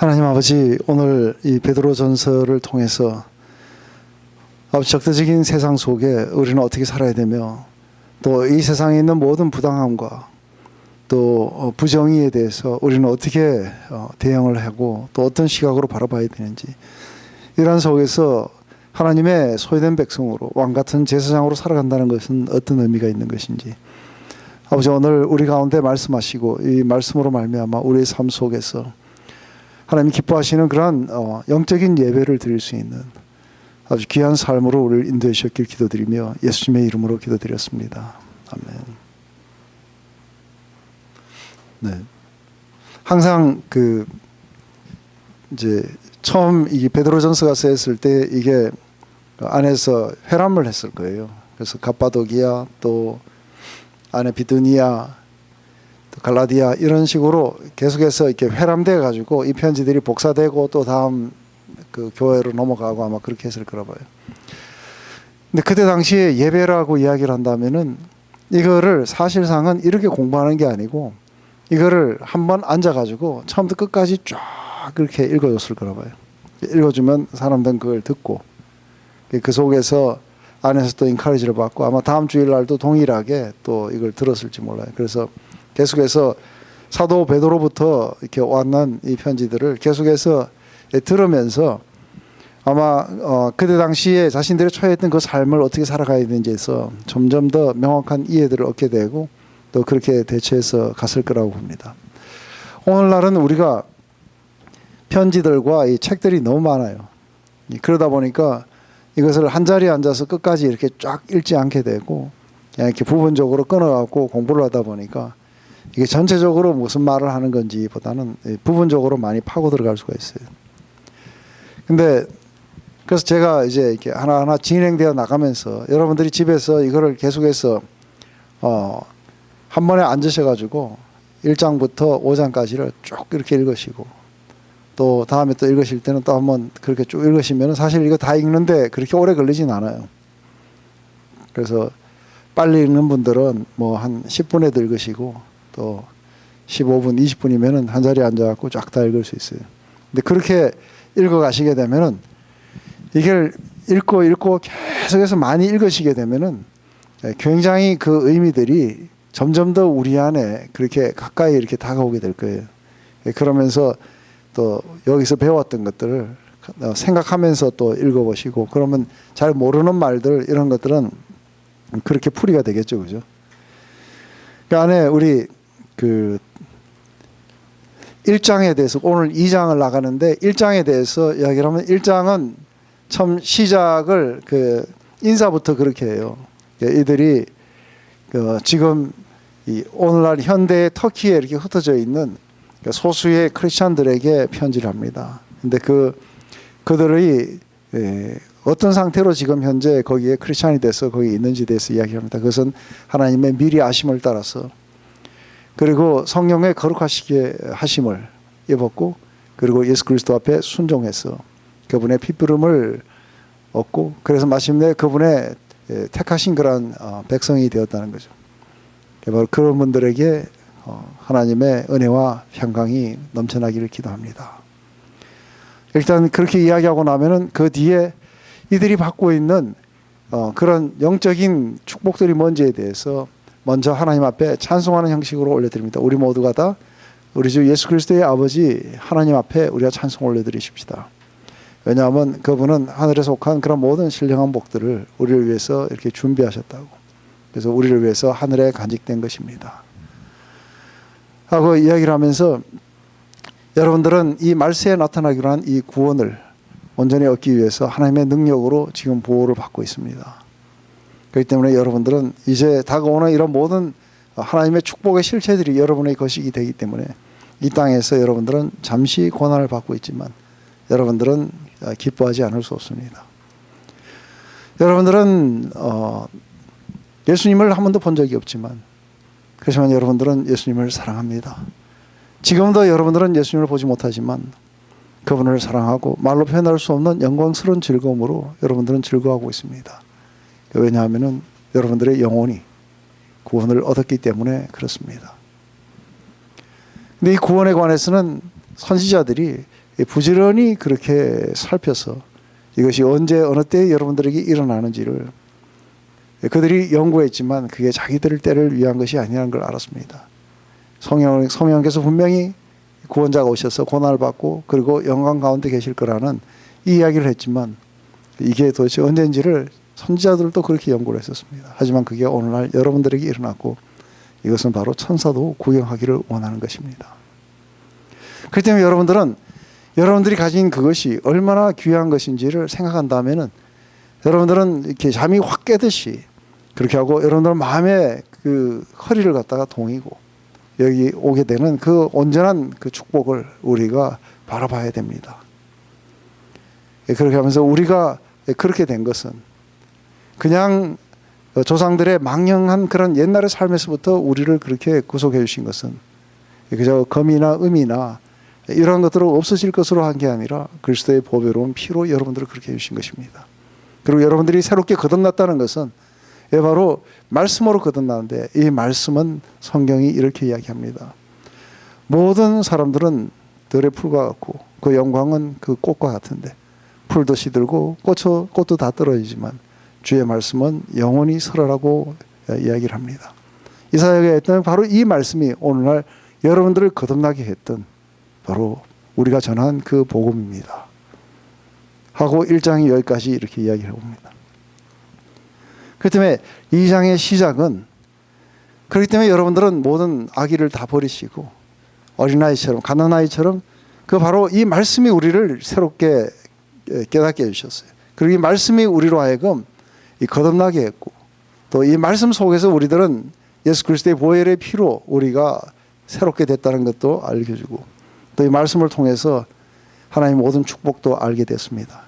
하나님 아버지, 오늘 이 베드로전서를 통해서 아버지 적대적인 세상 속에 우리는 어떻게 살아야 되며 또 이 세상에 있는 모든 부당함과 또 부정의에 대해서 우리는 어떻게 대응을 하고 또 어떤 시각으로 바라봐야 되는지, 이러한 속에서 하나님의 소유된 백성으로 왕같은 제사장으로 살아간다는 것은 어떤 의미가 있는 것인지, 아버지 오늘 우리 가운데 말씀하시고 이 말씀으로 말미암아 우리의 삶 속에서 하나님 기뻐하시는 그러한 영적인 예배를 드릴 수 있는 아주 귀한 삶으로 우리를 인도해 주셨길 기도드리며 예수님의 이름으로 기도드렸습니다. 아멘. 네. 항상 이제 처음 이 베드로전서가 쓰였을 때 이게 안에서 회람을 했을 거예요. 그래서 갑바도기아 또 안에 비두니아 또 갈라디아 이런 식으로 계속해서 이렇게 회람돼 가지고 이 편지들이 복사되고 또 다음 그 교회로 넘어가고 아마 그렇게 했을 거라 봐요. 근데 그때 당시에 예배라고 이야기를 한다면은 이거를 사실상은 이렇게 공부하는 게 아니고 이거를 한번 앉아가지고 처음부터 끝까지 쫙 그렇게 읽어줬을 거라 봐요. 읽어주면 사람들은 그걸 듣고 그 속에서 안에서 또 인카리지를 받고 아마 다음 주일날도 동일하게 또 이걸 들었을지 몰라요. 그래서 계속해서 사도 베드로부터 이렇게 왔는 이 편지들을 계속해서 들으면서 아마 그때 당시에 자신들이 처해있던 그 삶을 어떻게 살아가야 되는지에서 점점 더 명확한 이해들을 얻게 되고 또 그렇게 대처해서 갔을 거라고 봅니다. 오늘날은 우리가 편지들과 이 책들이 너무 많아요. 그러다 보니까 이것을 한 자리에 앉아서 끝까지 이렇게 쫙 읽지 않게 되고 그냥 이렇게 부분적으로 끊어갖고 공부를 하다 보니까 이게 전체적으로 무슨 말을 하는 건지 보다는 부분적으로 많이 파고 들어갈 수가 있어요. 근데 그래서 제가 이제 이렇게 하나하나 진행되어 나가면서 여러분들이 집에서 이거를 계속해서 한 번에 앉으셔가지고 1장부터 5장까지를 쭉 이렇게 읽으시고 또 다음에 또 읽으실 때는 또 한번 그렇게 쭉 읽으시면 사실 이거 다 읽는데 그렇게 오래 걸리진 않아요. 그래서 빨리 읽는 분들은 뭐 한 10분에도 읽으시고 또 15분, 20분이면은 한 자리에 앉아갖고 쫙 다 읽을 수 있어요. 근데 그렇게 읽어 가시게 되면은 이걸 읽고 계속해서 많이 읽으시게 되면은 굉장히 그 의미들이 점점 더 우리 안에 그렇게 가까이 이렇게 다가오게 될 거예요. 그러면서 또 여기서 배웠던 것들을 생각하면서 또 읽어보시고 그러면 잘 모르는 말들 이런 것들은 그렇게 풀이가 되겠죠, 그죠? 그 안에 우리 그 1장에 대해서 오늘 2장을 나가는데 1장에 대해서 이야기를 하면 1장은 처음 시작을 그 인사부터 그렇게 해요. 이들이 지금 이 오늘날 현대 터키에 이렇게 흩어져 있는 소수의 크리스찬들에게 편지를 합니다. 근데 그들이 어떤 상태로 지금 현재 거기에 크리스찬이 돼서 거기 있는지에 대해서 이야기합니다. 그것은 하나님의 미리 아심을 따라서 그리고 성령의 거룩하시게 하심을 입었고 그리고 예수 그리스도 앞에 순종해서 그분의 핏부름을 얻고 그래서 마침내 그분의 택하신 그런 백성이 되었다는 거죠. 바로 그런 분들에게 하나님의 은혜와 평강이 넘쳐나기를 기도합니다. 일단 그렇게 이야기하고 나면은 그 뒤에 이들이 받고 있는 그런 영적인 축복들이 뭔지에 대해서 먼저 하나님 앞에 찬송하는 형식으로 올려드립니다. 우리 모두가 다 우리 주 예수 그리스도의 아버지 하나님 앞에 우리가 찬송 올려드리십시다. 왜냐하면 그분은 하늘에 속한 그런 모든 신령한 복들을 우리를 위해서 이렇게 준비하셨다고. 그래서 우리를 위해서 하늘에 간직된 것입니다. 하고 이야기를 하면서 여러분들은 이 말세에 나타나기로 한 이 구원을 온전히 얻기 위해서 하나님의 능력으로 지금 보호를 받고 있습니다. 그렇기 때문에 여러분들은 이제 다가오는 이런 모든 하나님의 축복의 실체들이 여러분의 것이기 되기 때문에 이 땅에서 여러분들은 잠시 고난을 받고 있지만 여러분들은 기뻐하지 않을 수 없습니다. 여러분들은 예수님을 한 번도 본 적이 없지만 그렇지만 여러분들은 예수님을 사랑합니다. 지금도 여러분들은 예수님을 보지 못하지만 그분을 사랑하고 말로 표현할 수 없는 영광스러운 즐거움으로 여러분들은 즐거워하고 있습니다. 왜냐하면 여러분들의 영혼이 구원을 얻었기 때문에 그렇습니다. 근데 이 구원에 관해서는 선지자들이 부지런히 그렇게 살펴서 이것이 언제 어느 때 여러분들에게 일어나는지를 그들이 연구했지만 그게 자기들 때를 위한 것이 아니라는 걸 알았습니다. 성령께서 분명히 구원자가 오셔서 고난을 받고 그리고 영광 가운데 계실 거라는 이 이야기를 했지만 이게 도대체 언제인지를 선지자들도 그렇게 연구를 했었습니다. 하지만 그게 오늘날 여러분들에게 일어났고 이것은 바로 천사도 구경하기를 원하는 것입니다. 그렇기 때문에 여러분들이 가진 그것이 얼마나 귀한 것인지를 생각한다면은 여러분들은 이렇게 잠이 확 깨듯이 그렇게 하고 여러분들은 마음의 그 허리를 갖다가 동이고 여기 오게 되는 그 온전한 그 축복을 우리가 바라봐야 됩니다. 그렇게 하면서 우리가 그렇게 된 것은 그냥 조상들의 망령한 그런 옛날의 삶에서부터 우리를 그렇게 구속해 주신 것은 그저 금이나 음이나 이런 것들은 없어질 것으로 한 게 아니라 그리스도의 보배로운 피로 여러분들을 그렇게 해주신 것입니다. 그리고 여러분들이 새롭게 거듭났다는 것은 바로 말씀으로 거듭나는데 이 말씀은 성경이 이렇게 이야기합니다. 모든 사람들은 들의 풀과 같고 그 영광은 그 꽃과 같은데 풀도 시들고 꽃도 다 떨어지지만 주의 말씀은 영원히 설하라고 이야기를 합니다. 이사야가 했던 바로 이 말씀이 오늘날 여러분들을 거듭나게 했던 바로 우리가 전한 그 복음입니다. 하고 1장이 여기까지 이렇게 이야기를 해봅니다. 그렇기 때문에 2장의 시작은 그렇기 때문에 여러분들은 모든 악의를 다 버리시고 어린아이처럼 갓난아이처럼 그 바로 이 말씀이 우리를 새롭게 깨닫게 해주셨어요. 그리고 이 말씀이 우리로 하여금 거듭나게 했고 또 이 말씀 속에서 우리들은 예수 그리스도의 보혈의 피로 우리가 새롭게 됐다는 것도 알려주고 또 이 말씀을 통해서 하나님의 모든 축복도 알게 됐습니다.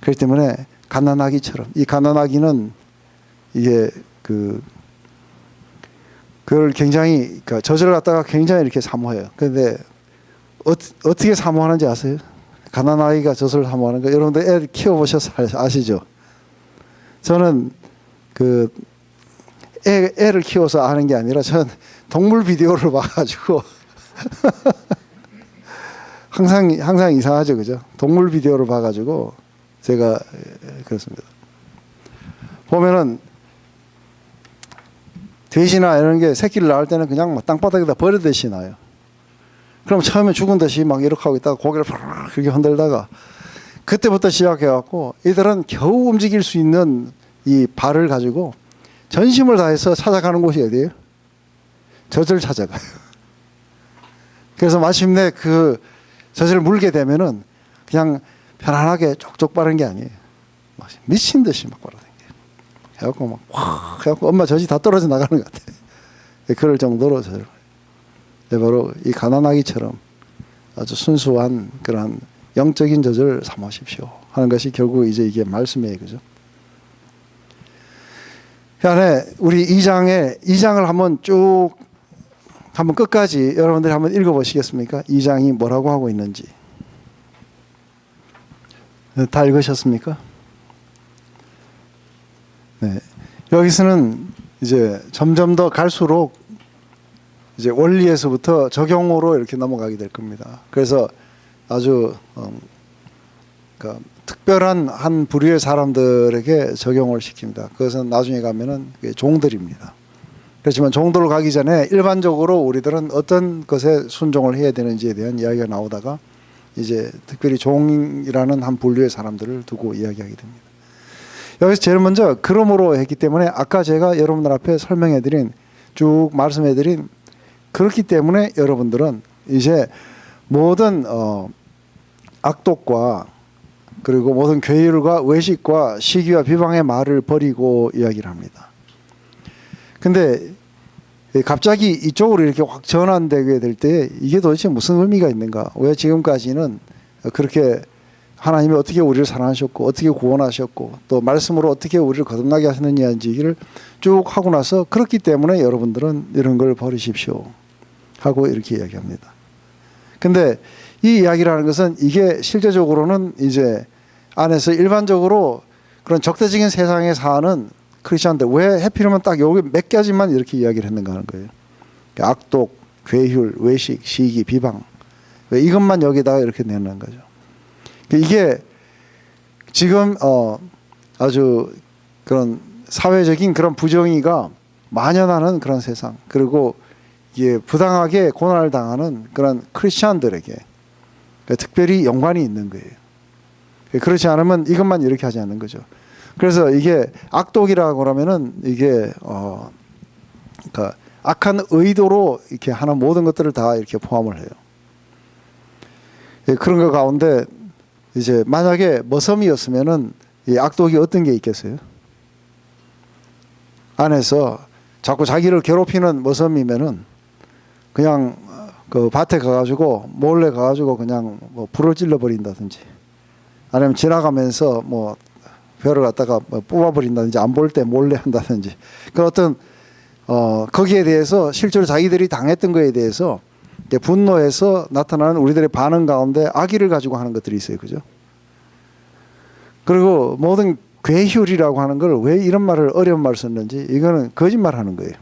그렇기 때문에 갓난아기처럼 이 갓난아기는 이게 그걸 굉장히 젖을 갖다가 굉장히 이렇게 사모해요. 그런데 어떻게 사모하는지 아세요? 갓난아기가 젖을 사모하는 거 여러분들 애 키워보셔서 아시죠? 저는 애를 키워서 아는 게 아니라 저는 동물 비디오를 봐가지고 항상 이상하죠, 그죠? 동물 비디오를 봐가지고 제가 그렇습니다. 보면은 돼지나 이런 게 새끼를 낳을 때는 그냥 막 땅바닥에다 버리듯이 나요. 그럼 처음에 죽은 듯이 막 이렇게 하고 있다가 고개를 그렇게 흔들다가 그때부터 시작해갖고 이들은 겨우 움직일 수 있는 이 발을 가지고 전심을 다해서 찾아가는 곳이 어디예요? 젖을 찾아가요. 그래서 마침내 그 젖을 물게 되면은 그냥 편안하게 쪽쪽 빠른 게 아니에요. 미친 듯이 막 빨아당겨요. 해갖고 막 확 해갖고 엄마 젖이 다 떨어져 나가는 것 같아요. 그럴 정도로 젖을. 바로 이 가난아기처럼 아주 순수한 그러한 영적인 젖을 삼으십시오 하는 것이 결국 이제 이게 말씀이에요, 그죠? 그 안에 우리 2장을 한번 쭉 한번 끝까지 여러분들이 한번 읽어보시겠습니까? 2장이 뭐라고 하고 있는지. 다 읽으셨습니까? 네. 여기서는 이제 점점 더 갈수록 이제 원리에서부터 적용으로 이렇게 넘어가게 될 겁니다. 그래서 아주 그러니까 특별한 한 부류의 사람들에게 적용을 시킵니다. 그것은 나중에 가면은 종들입니다. 그렇지만 종도로 가기 전에 일반적으로 우리들은 어떤 것에 순종을 해야 되는지에 대한 이야기가 나오다가 이제 특별히 종이라는 한 분류의 사람들을 두고 이야기하게 됩니다. 여기서 제일 먼저 그러므로 했기 때문에 아까 제가 여러분들 앞에 설명해드린 쭉 말씀해드린 그렇기 때문에 여러분들은 이제 모든 악독과 그리고 모든 괴율과 외식과 시기와 비방의 말을 버리고 이야기를 합니다. 근데 갑자기 이쪽으로 이렇게 확 전환되게 될 때 이게 도대체 무슨 의미가 있는가? 왜 지금까지는 그렇게 하나님이 어떻게 우리를 사랑하셨고 어떻게 구원하셨고 또 말씀으로 어떻게 우리를 거듭나게 하시느냐인지를 쭉 하고 나서 그렇기 때문에 여러분들은 이런 걸 버리십시오 하고 이렇게 이야기합니다. 근데 이 이야기라는 것은 이게 실제적으로는 이제 안에서 일반적으로 그런 적대적인 세상에 사는 크리스천들 왜 해필이면 딱 여기 몇 가지만 이렇게 이야기를 했는가 하는 거예요. 악독, 괴휼, 외식, 시기, 비방 왜 이것만 여기다가 이렇게 내는 거죠. 이게 지금 아주 그런 사회적인 그런 부정의가 만연하는 그런 세상, 그리고 이게 부당하게 고난을 당하는 그런 크리스천들에게 특별히 연관이 있는 거예요. 그렇지 않으면 이것만 이렇게 하지 않는 거죠. 그래서 이게 악독이라고 그러면은 이게 그러니까 악한 의도로 이렇게 하는 모든 것들을 다 이렇게 포함을 해요. 그런 것 가운데 이제 만약에 머섬이었으면은 이 악독이 어떤 게 있겠어요? 안에서 자꾸 자기를 괴롭히는 머섬이면은 그냥 그 밭에 가가지고 몰래 가가지고 그냥 뭐 불을 찔러 버린다든지, 아니면 지나가면서 뭐 벼를 갖다가 뭐 뽑아버린다든지, 안 볼 때 몰래 한다든지, 그 어떤 거기에 대해서 실제로 자기들이 당했던 거에 대해서 분노해서 나타나는 우리들의 반응 가운데 악의를 가지고 하는 것들이 있어요, 그죠? 그리고 모든 괴휼이라고 하는 걸 왜 이런 말을 어려운 말을 썼는지, 이거는 거짓말하는 거예요.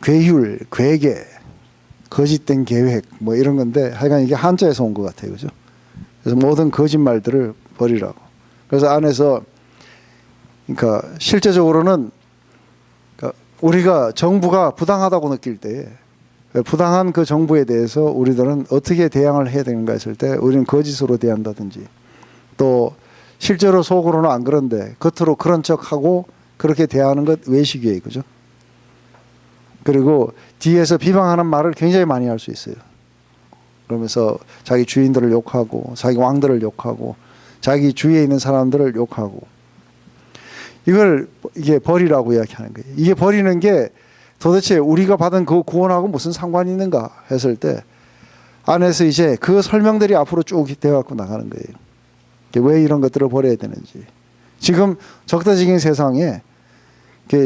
괴휼, 괴계, 거짓된 계획 뭐 이런 건데 하여간 이게 한자에서 온 것 같아요, 그죠? 그래서 모든 거짓말들을 버리라고. 그래서 안에서 그러니까 실제적으로는 그러니까 우리가 정부가 부당하다고 느낄 때, 부당한 그 정부에 대해서 우리들은 어떻게 대항을 해야 되는가 했을 때 우리는 거짓으로 대한다든지, 또 실제로 속으로는 안 그런데 겉으로 그런 척하고 그렇게 대하는 것 외식이에요, 그죠? 그리고 뒤에서 비방하는 말을 굉장히 많이 할 수 있어요. 그러면서 자기 주인들을 욕하고 자기 왕들을 욕하고 자기 주위에 있는 사람들을 욕하고, 이걸 이게 벌이라고 이야기하는 거예요. 이게 버리는 게 도대체 우리가 받은 그 구원하고 무슨 상관이 있는가 했을 때 안에서 이제 그 설명들이 앞으로 쭉 되어 갖고 나가는 거예요. 왜 이런 것들을 버려야 되는지. 지금 적대적인 세상에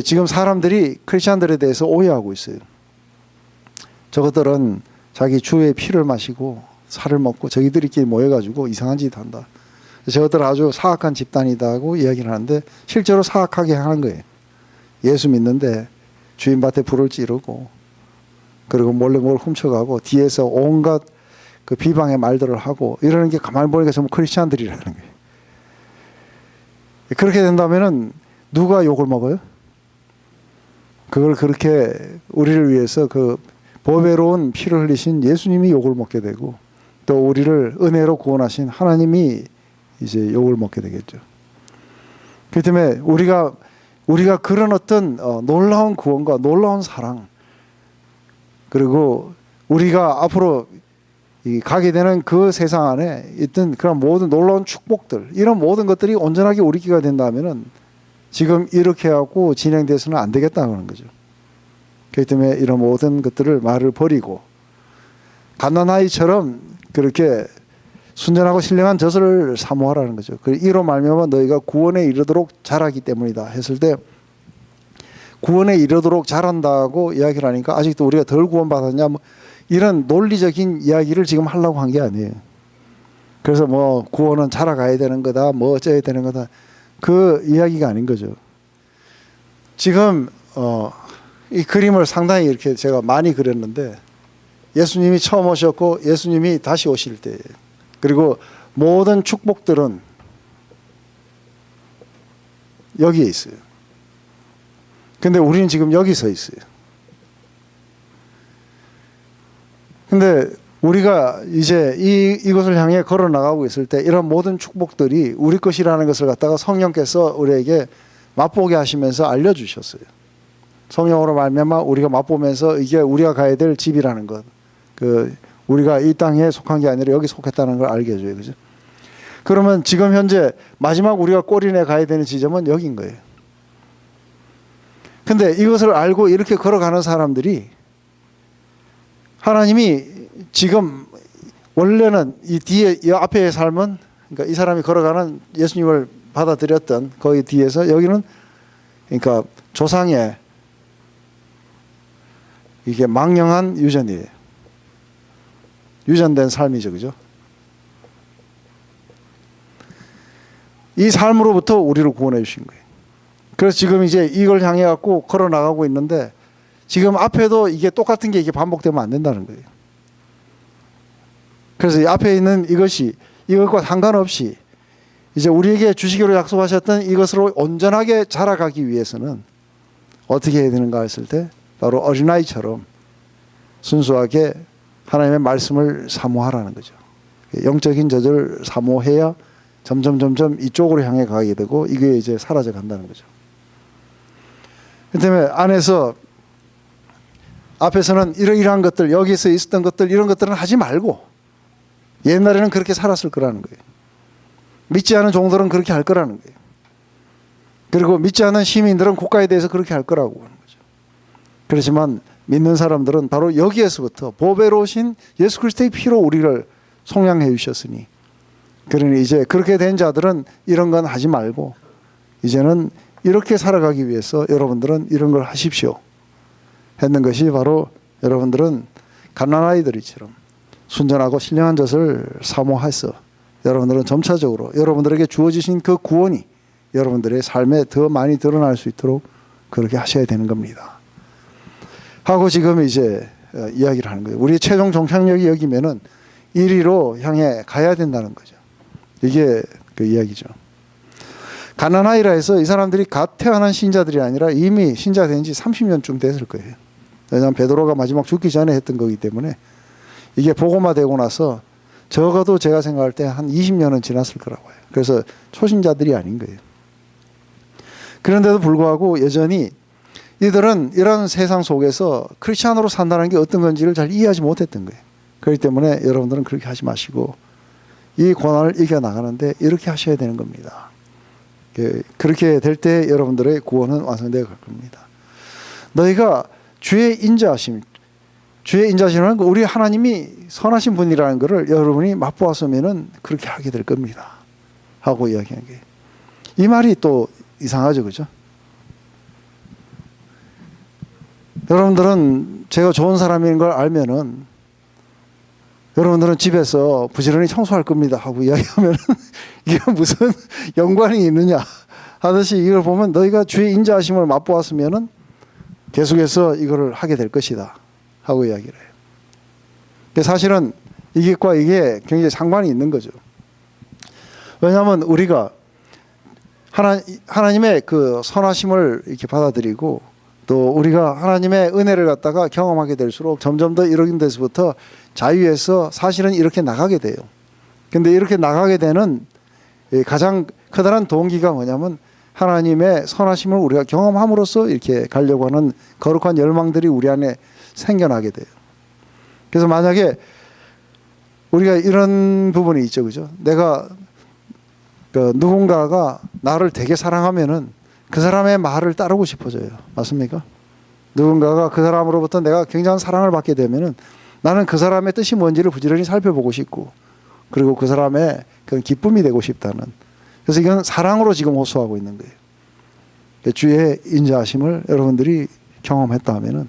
지금 사람들이 크리스천들에 대해서 오해하고 있어요. 저것들은 자기 주의 피를 마시고 살을 먹고 저희들끼리 모여가지고 이상한 짓 한다. 저것들 아주 사악한 집단이다 하고 이야기를 하는데 실제로 사악하게 하는 거예요. 예수 믿는데 주인 밭에 불을 찌르고, 그리고 몰래 뭘 훔쳐가고 뒤에서 온갖 그 비방의 말들을 하고 이러는 게 가만히 보니까 전부 크리스천들이라는 거예요. 그렇게 된다면은 누가 욕을 먹어요? 그걸 그렇게 우리를 위해서 그 보배로운 피를 흘리신 예수님이 욕을 먹게 되고, 또 우리를 은혜로 구원하신 하나님이 이제 욕을 먹게 되겠죠. 그 때문에 우리가 그런 어떤 놀라운 구원과 놀라운 사랑, 그리고 우리가 앞으로 가게 되는 그 세상 안에 있던 그런 모든 놀라운 축복들, 이런 모든 것들이 온전하게 우리 귀가 된다면은 지금 이렇게 하고 진행돼서는 안 되겠다는 거죠. 그렇기 때문에 이런 모든 것들을 말을 버리고 갓난아이처럼 그렇게 순전하고 신령한 젖을 사모하라는 거죠. 이로 말미암아 너희가 구원에 이르도록 자라기 때문이다 했을 때, 구원에 이르도록 자란다고 이야기를 하니까 아직도 우리가 덜 구원받았냐 뭐 이런 논리적인 이야기를 지금 하려고 한 게 아니에요. 그래서 뭐 구원은 자라가야 되는 거다, 뭐 어쩌야 되는 거다, 그 이야기가 아닌 거죠. 지금 이 그림을 상당히 이렇게 제가 많이 그렸는데, 예수님이 처음 오셨고 예수님이 다시 오실 때, 그리고 모든 축복들은 여기에 있어요. 근데 우리는 지금 여기 서 있어요. 근데 우리가 이제 이곳을 향해 걸어 나가고 있을 때 이런 모든 축복들이 우리 것이라는 것을 갖다가 성령께서 우리에게 맛보게 하시면서 알려주셨어요. 성령으로 말미암아 우리가 맛보면서 이게 우리가 가야 될 집이라는 것, 우리가 이 땅에 속한 게 아니라 여기 속했다는 걸 알게 해줘요, 그죠? 그러면 지금 현재 마지막 우리가 꼬리내 가야 되는 지점은 여기인 거예요. 근데 이것을 알고 이렇게 걸어가는 사람들이, 하나님이 지금 원래는 이 뒤에 이 앞에의 삶은, 그러니까 이 사람이 걸어가는 예수님을 받아들였던 거기 뒤에서 여기는 그러니까 조상의 이게 망령한 유전이에요. 유전된 삶이죠, 그죠? 이 삶으로부터 우리를 구원해 주신 거예요. 그래서 지금 이제 이걸 향해 갖고 걸어 나가고 있는데, 지금 앞에도 이게 똑같은 게 이게 반복되면 안 된다는 거예요. 그래서 이 앞에 있는 이것과 상관없이 이제 우리에게 주시기로 약속하셨던 이것으로 온전하게 자라가기 위해서는 어떻게 해야 되는가 했을 때 바로 어린아이처럼 순수하게 하나님의 말씀을 사모하라는 거죠. 영적인 젖을 사모해야 점점 이쪽으로 향해 가게 되고 이게 이제 사라져 간다는 거죠. 그 때문에 안에서 앞에서는 이러이러한 것들, 여기서 있었던 것들, 이런 것들은 하지 말고 옛날에는 그렇게 살았을 거라는 거예요. 믿지 않은 종들은 그렇게 할 거라는 거예요. 그리고 믿지 않는 시민들은 국가에 대해서 그렇게 할 거라고 하는 거죠. 그렇지만 믿는 사람들은 바로 여기에서부터 보배로우신 예수 그리스도의 피로 우리를 속량해 주셨으니, 그러니 이제 그렇게 된 자들은 이런 건 하지 말고 이제는 이렇게 살아가기 위해서 여러분들은 이런 걸 하십시오 했는 것이 바로 여러분들은 갓난아이들이처럼 순전하고 신령한 젖을 사모해서 여러분들은 점차적으로 여러분들에게 주어지신 그 구원이 여러분들의 삶에 더 많이 드러날 수 있도록 그렇게 하셔야 되는 겁니다 하고 지금 이제 이야기를 하는 거예요. 우리 최종 종착역이 여기면은 1위로 향해 가야 된다는 거죠. 이게 그 이야기죠. 가난아이라 해서 이 사람들이 갓 태어난 신자들이 아니라 이미 신자 된 지 30년쯤 됐을 거예요. 왜냐하면 베드로가 마지막 죽기 전에 했던 거기 때문에 이게 복음화되고 나서 적어도 제가 생각할 때 한 20년은 지났을 거라고 해요. 그래서 초신자들이 아닌 거예요. 그런데도 불구하고 여전히 이들은 이런 세상 속에서 크리스찬으로 산다는 게 어떤 건지를 잘 이해하지 못했던 거예요. 그렇기 때문에 여러분들은 그렇게 하지 마시고 이 고난을 이겨나가는데 이렇게 하셔야 되는 겁니다. 그렇게 될 때 여러분들의 구원은 완성되어 갈 겁니다. 너희가 주의 인자하심은 우리 하나님이 선하신 분이라는 것을 여러분이 맛보았으면 그렇게 하게 될 겁니다 하고 이야기한 게, 이 말이 또 이상하죠, 그죠? 여러분들은 제가 좋은 사람인 걸 알면은 여러분들은 집에서 부지런히 청소할 겁니다 하고 이야기하면 이게 무슨 연관이 있느냐 하듯이 이걸 보면 너희가 주의 인자하심을 맛보았으면 계속해서 이거를 하게 될 것이다 하고 이야기를 해요. 사실은 이게과 이게 굉장히 상관이 있는 거죠. 왜냐하면 우리가 하나님의 그 선하심을 이렇게 받아들이고 또 우리가 하나님의 은혜를 갖다가 경험하게 될수록 점점 더 이런 데서부터 자유에서 사실은 이렇게 나가게 돼요. 근데 이렇게 나가게 되는 가장 커다란 동기가 뭐냐면 하나님의 선하심을 우리가 경험함으로써 이렇게 가려고 하는 거룩한 열망들이 우리 안에 생겨나게 돼요. 그래서 만약에 우리가 이런 부분이 있죠, 그죠? 내가 누군가가 나를 되게 사랑하면은 그 사람의 말을 따르고 싶어져요. 맞습니까? 누군가가 그 사람으로부터 내가 굉장한 사랑을 받게 되면은 나는 그 사람의 뜻이 뭔지를 부지런히 살펴보고 싶고, 그리고 그 사람의 그 기쁨이 되고 싶다는. 그래서 이건 사랑으로 지금 호소하고 있는 거예요. 주의 인자하심을 여러분들이 경험했다 하면은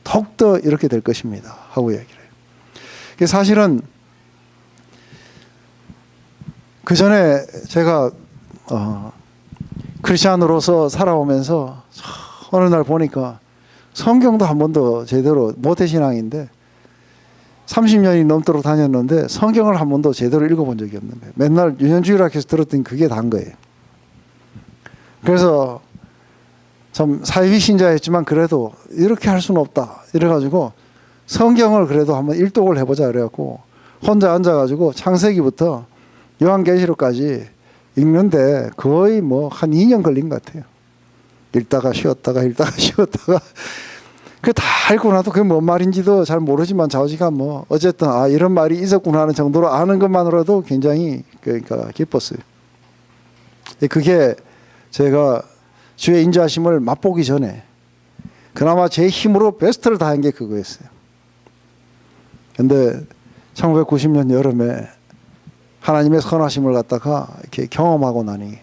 더욱더 이렇게 될 것입니다 하고 이야기를 해요. 사실은 그 전에 제가 크리스찬으로서 살아오면서 어느 날 보니까 성경도 한 번도 제대로 모태신앙인데 30년이 넘도록 다녔는데 성경을 한 번도 제대로 읽어본 적이 없는 거예요. 맨날 유년주일학교에서 들었더니 그게 다인 거예요. 그래서 참 사이비 신자였지만 그래도 이렇게 할 수는 없다 이래가지고 성경을 그래도 한번 일독을 해보자 그래갖고 혼자 앉아가지고 창세기부터 요한계시록까지 읽는데 거의 뭐 한 2년 걸린 것 같아요. 읽다가 쉬었다가 그 다 읽고 나도 그게 뭔 말인지도 잘 모르지만 자우지가 뭐 어쨌든 이런 말이 있었구나 하는 정도로 아는 것만으로도 굉장히 그러니까 기뻤어요. 그게 제가 주의 인자하심을 맛보기 전에 그나마 제 힘으로 베스트를 다한 게 그거였어요. 근데 1990년 여름에 하나님의 선하심을 갖다가 이렇게 경험하고 나니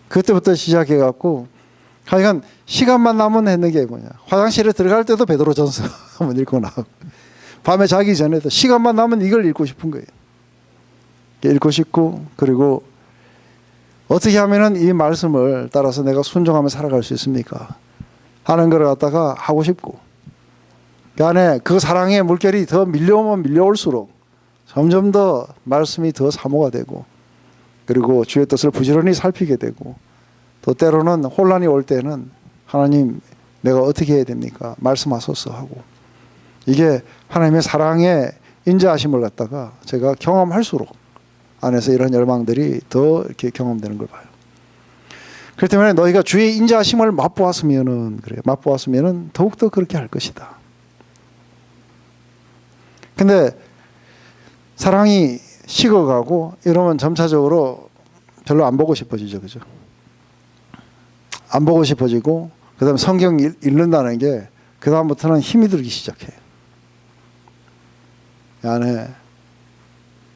그때부터 시작해갖고 하여간 시간만 나면 했는 게 뭐냐, 화장실에 들어갈 때도 베드로전서 한번 읽고 나오고 밤에 자기 전에도 시간만 나면 이걸 읽고 싶은 거예요. 읽고 싶고, 그리고 어떻게 하면은 이 말씀을 따라서 내가 순종하며 살아갈 수 있습니까 하는 걸 갖다가 하고 싶고, 그 안에 그 사랑의 물결이 더 밀려오면 밀려올수록 점점 더 말씀이 더 사모가 되고, 그리고 주의 뜻을 부지런히 살피게 되고, 또 때로는 혼란이 올 때는 하나님 내가 어떻게 해야 됩니까? 말씀하소서 하고, 이게 하나님의 사랑의 인자하심을 갖다가 제가 경험할수록 안에서 이런 열망들이 더 이렇게 경험되는 걸 봐요. 그렇기 때문에 너희가 주의 인자하심을 맛보았으면은, 그래요. 맛보았으면은 더욱더 그렇게 할 것이다. 근데 사랑이 식어가고 이러면 점차적으로 별로 안 보고 싶어지죠. 그죠? 안 보고 싶어지고, 그 다음에 성경 읽는다는 게 그 다음부터는 힘이 들기 시작해요. 이 안에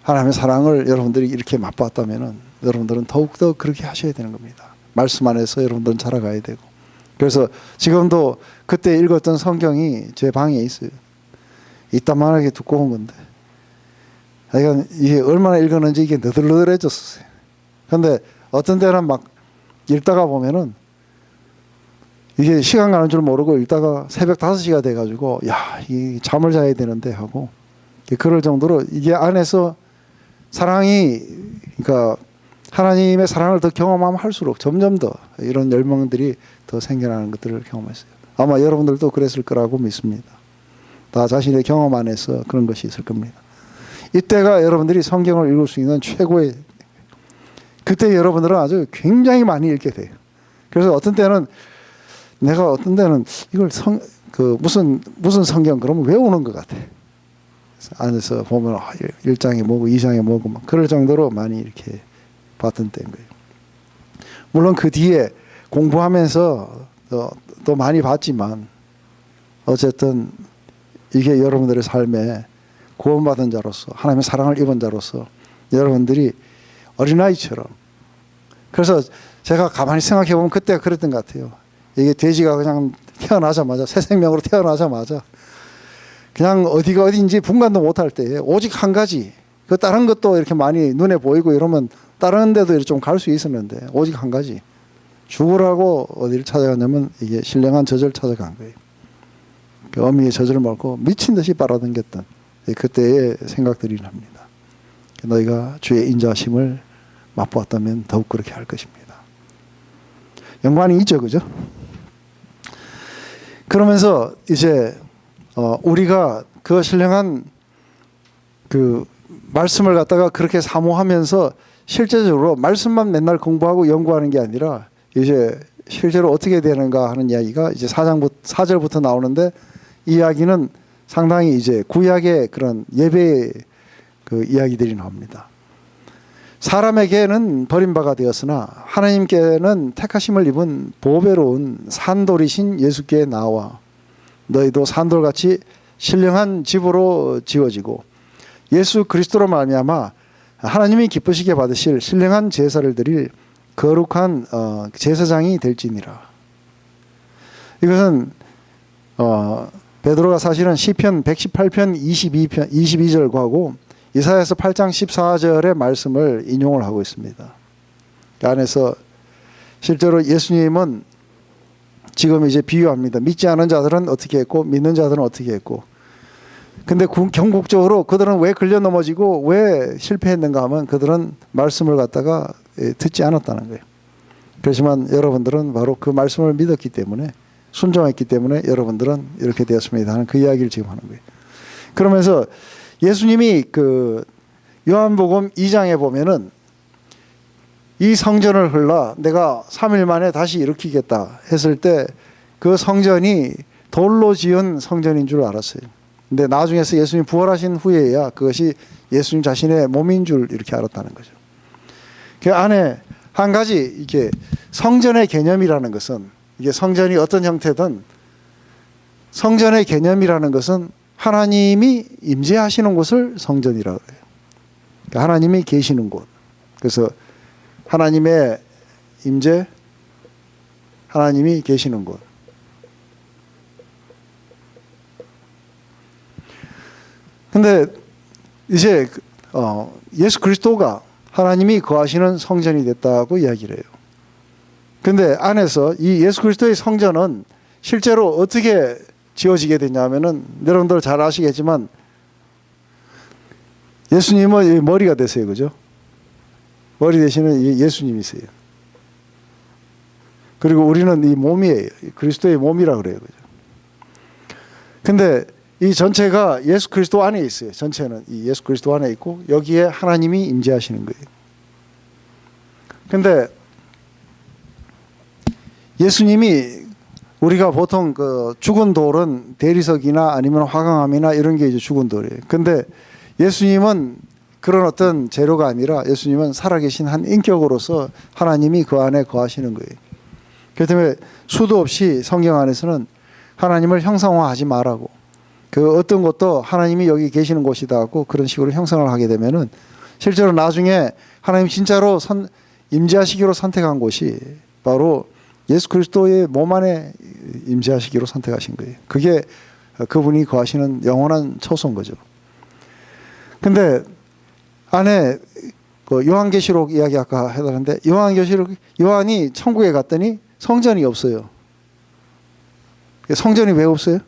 하나님의 사랑을 여러분들이 이렇게 맛봤다면은 여러분들은 더욱더 그렇게 하셔야 되는 겁니다. 말씀 안에서 여러분들은 자라가야 되고. 그래서 지금도 그때 읽었던 성경이 제 방에 있어요. 이따만하게 두꺼운 건데, 이게 얼마나 읽었는지 이게 너덜너덜해졌어요. 근데 어떤 때는 막 읽다가 보면은 이게 시간 가는 줄 모르고 읽다가 새벽 5시가 돼가지고, 야, 이 잠을 자야 되는데 하고, 그럴 정도로 이게 안에서 사랑이, 그러니까 하나님의 사랑을 더 경험하면 할수록 점점 더 이런 열망들이 더 생겨나는 것들을 경험했어요. 아마 여러분들도 그랬을 거라고 믿습니다. 다 자신의 경험 안에서 그런 것이 있을 겁니다. 이때가 여러분들이 성경을 읽을 수 있는 최고의, 그때 여러분들은 아주 굉장히 많이 읽게 돼요. 그래서 어떤 때는 이걸 무슨 성경 그러면 외우는 것 같아. 안에서 보면 1장에 뭐고 2장에 뭐고 막 그럴 정도로 많이 이렇게 봤던 때인 거예요. 물론 그 뒤에 공부하면서 또 많이 봤지만, 어쨌든 이게 여러분들의 삶에 구원받은 자로서, 하나님의 사랑을 입은 자로서 여러분들이 어린아이처럼, 그래서 제가 가만히 생각해 보면 그때가 그랬던 것 같아요. 이게 돼지가 그냥 태어나자마자, 새 생명으로 태어나자마자 그냥 어디가 어딘지 분간도 못할 때 오직 한 가지, 그 다른 것도 이렇게 많이 눈에 보이고 이러면 다른 데도 좀 갈 수 있었는데 오직 한 가지, 죽으라고 어디를 찾아갔냐면 이게 신령한 젖을 찾아간 거예요. 그 어미의 젖을 먹고 미친 듯이 빨아당겼던 그때의 생각들이 납니다. 너희가 주의 인자하심을 맛보았다면 더욱 그렇게 할 것입니다. 연관이 있죠, 그죠? 그러면서 이제 우리가 그 신령한 그 말씀을 갖다가 그렇게 사모하면서 실제적으로 말씀만 맨날 공부하고 연구하는 게 아니라 이제 실제로 어떻게 되는가 하는 이야기가 이제 4절부터 나오는데, 이 이야기는 상당히 이제 구약의 그런 예배의 그 이야기들이 나옵니다. 사람에게는 버림바가 되었으나 하나님께는 택하심을 입은 보배로운 산돌이신 예수께 나와 너희도 산돌같이 신령한 집으로 지어지고 예수 그리스도로 말미암아 하나님이 기쁘시게 받으실 신령한 제사를 드릴 거룩한 제사장이 될지니라. 이것은 베드로가 사실은 시편 118편 22절과고 이사야서 8장 14절의 말씀을 인용을 하고 있습니다. 그 안에서 실제로 예수님은 지금 이제 비유합니다. 믿지 않은 자들은 어떻게 했고 믿는 자들은 어떻게 했고, 근데 경국적으로 그들은 왜 걸려 넘어지고 왜 실패했는가 하면 그들은 말씀을 갖다가 듣지 않았다는 거예요. 그렇지만 여러분들은 바로 그 말씀을 믿었기 때문에, 순종했기 때문에 여러분들은 이렇게 되었습니다 하는 그 이야기를 지금 하는 거예요. 그러면서 예수님이 그 요한복음 2장에 보면은 이 성전을 흘러 내가 3일 만에 다시 일으키겠다 했을 때 그 성전이 돌로 지은 성전인 줄 알았어요. 근데 나중에서 예수님 부활하신 후에야 그것이 예수님 자신의 몸인 줄 이렇게 알았다는 거죠. 그 안에 한 가지, 이게 성전의 개념이라는 것은, 이게 성전이 어떤 형태든 성전의 개념이라는 것은 하나님이 임재하시는 곳을 성전이라고 해요. 그러니까 하나님이 계시는 곳. 그래서 하나님의 임재, 하나님이 계시는 곳. 근데 이제 예수 그리스도가 하나님이 거하시는 성전이 됐다고 이야기를 해요. 근데 안에서 이 예수 그리스도의 성전은 실제로 어떻게 지어지게 되냐면은, 여러분들 잘 아시겠지만 예수님은 이 머리가 되세요, 그죠? 머리 대신에 예수님이세요. 그리고 우리는 이 몸이에요. 그리스도의 몸이라 그래요, 그죠? 근데 이 전체가 예수 그리스도 안에 있어요. 전체는 이 예수 그리스도 안에 있고 여기에 하나님이 임재하시는 거예요. 근데 예수님이 우리가 보통 그 죽은 돌은 대리석이나 아니면 화강암이나 이런 게 이제 죽은 돌이에요. 근데 예수님은 그런 어떤 재료가 아니라 예수님은 살아계신 한 인격으로서 하나님이 그 안에 거하시는 거예요. 그렇기 때문에 수도 없이 성경 안에서는 하나님을 형상화하지 말라고, 그 어떤 것도 하나님이 여기 계시는 곳이다 하고 그런 식으로 형상을 하게 되면은 실제로 나중에 하나님 진짜로 임재하시기로 선택한 곳이 바로 예수 그리스도의 몸 안에 임재하시기로 선택하신 거예요. 그게 그분이 거하시는 영원한 처소인 거죠. 근데 안에 그 요한계시록 이야기 아까 해달라는데 요한이 천국에 갔더니 성전이 없어요. 성전이 왜 없어요?